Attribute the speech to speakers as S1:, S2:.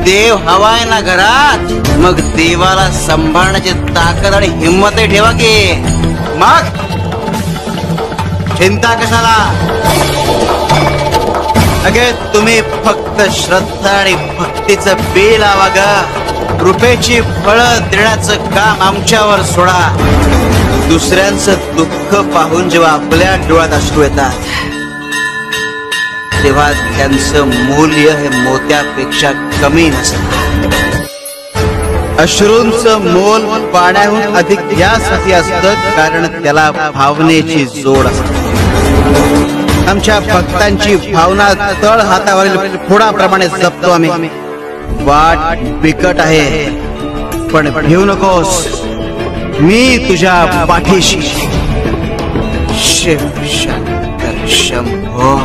S1: देव हवाय ना घरात, मग देवाला सांभाळण्याची ताकद आणि हिंमत ठेवा की. मग चिंता कशाला? अगे तुम्ही फक्त श्रद्धा आणि भक्तीचं बी लावा ग. कृपेची फळं देण्याचं काम आमच्यावर सोडा. दुसऱ्यांचं दुःख पाहून जेव्हा आपल्या डोळ्यात अश्रू येतात तेव्हा त्यांचं मूल्य हे मोत्यापेक्षा कमी नसतं. अश्रूंचं मोल पाण्याहून अधिक यासाठी असतं कारण त्याला भावनेची जोड असते. आमच्या भक्तांची भावना तळ हातावरील फोडाप्रमाणे जपतो आम्ही. वाट बिकट आहे पण भिवू नकोस, मी तुझ्या पाठीशी. शिव शंकर शंभो.